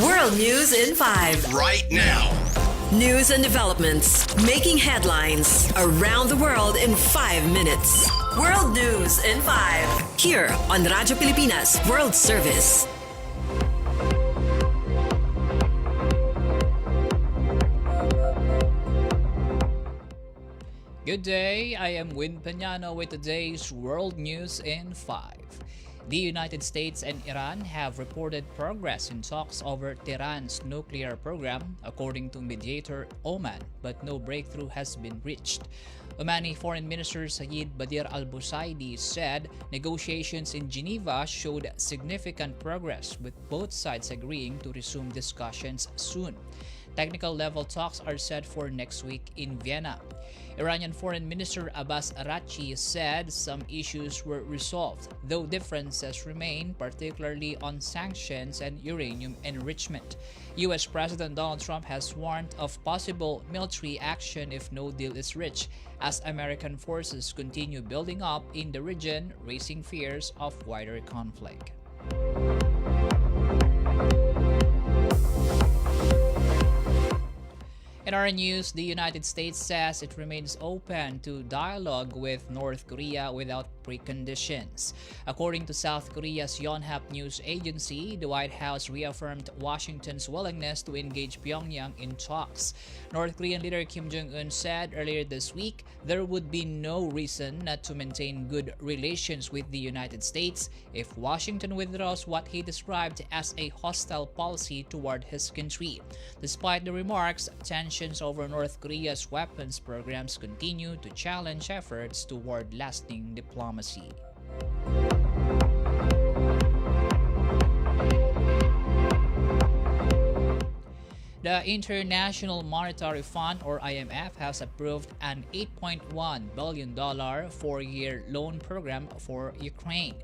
World News in 5. Right now. News and developments making headlines around the world in 5 minutes. World News in 5. Here on Radyo Pilipinas World Service. Good day, I am Peñano with today's World News in 5. The United States and Iran have reported progress in talks over Tehran's nuclear program, according to mediator Oman, but no breakthrough has been reached. Omani Foreign Minister Saeed Badr al-Busaidi said negotiations in Geneva showed significant progress, with both sides agreeing to resume discussions soon. Technical level talks are set for next week in Vienna. Iranian Foreign Minister Abbas Araghchi said some issues were resolved, though differences remain, particularly on sanctions and uranium enrichment. U.S. President Donald Trump has warned of possible military action if no deal is reached, as American forces continue building up in the region, raising fears of wider conflict. In our news, the United States says it remains open to dialogue with North Korea without preconditions. According to South Korea's Yonhap news agency, the White House reaffirmed Washington's willingness to engage Pyongyang in talks. North Korean leader Kim Jong-un said earlier this week there would be no reason not to maintain good relations with the United States if Washington withdraws what he described as a hostile policy toward his country. Despite the remarks, tensions over North Korea's weapons programs continue to challenge efforts toward lasting diplomacy. The International Monetary Fund, or IMF, has approved an $8.1 billion four-year loan program for Ukraine.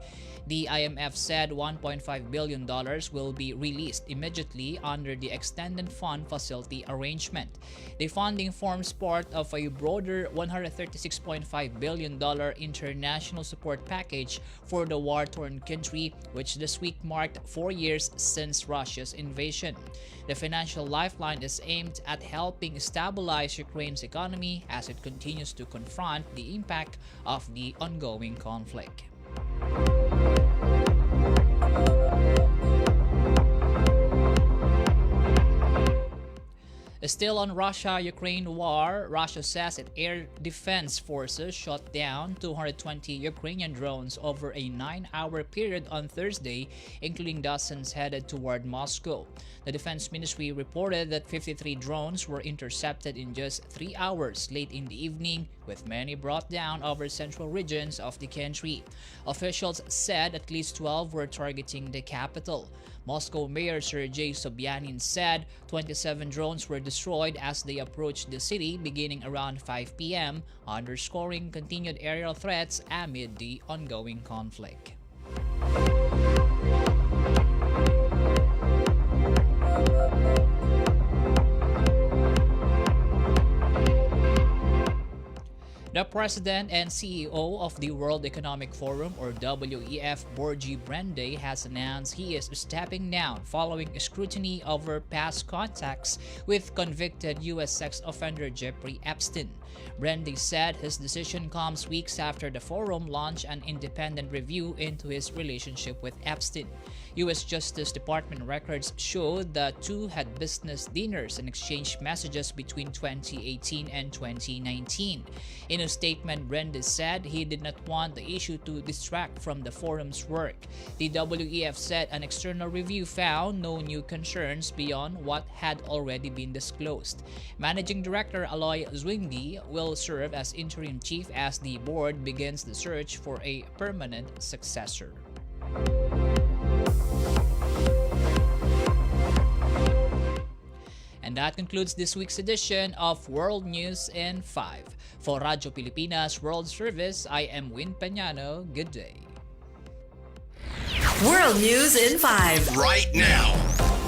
The IMF said $1.5 billion will be released immediately under the Extended Fund Facility arrangement. The funding forms part of a broader $136.5 billion international support package for the war-torn country, which this week marked 4 years since Russia's invasion. The financial lifeline is aimed at helping stabilize Ukraine's economy as it continues to confront the impact of the ongoing conflict. Still on Russia-Ukraine war, Russia says its air defense forces shot down 220 Ukrainian drones over a 9-hour period on Thursday, including dozens headed toward Moscow. The Defense Ministry reported that 53 drones were intercepted in just 3 hours late in the evening, with many brought down over central regions of the country. Officials said at least 12 were targeting the capital. Moscow Mayor Sergei Sobyanin said 27 drones were destroyed as they approached the city beginning around 5 p.m., underscoring continued aerial threats amid the ongoing conflict. The president and CEO of the World Economic Forum, or WEF, Borji Brende, has announced he is stepping down following scrutiny over past contacts with convicted U.S. sex offender Jeffrey Epstein. Brende said his decision comes weeks after the forum launched an independent review into his relationship with Epstein. U.S. Justice Department records showed the two had business dinners and exchanged messages between 2018 and 2019. In a statement, Brende said he did not want the issue to distract from the forum's work. The WEF said an external review found no new concerns beyond what had already been disclosed. Managing Director Aloy Zwingli will serve as interim chief as the board begins the search for a permanent successor. And that concludes this week's edition of World News in 5. For Radyo Pilipinas World Service, I am Peñano. Good day. World News in 5. Right now.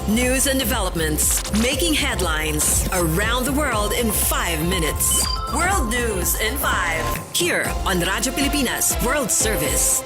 News and developments making headlines around the world in 5 minutes. World News in 5. Here on Radyo Pilipinas World Service.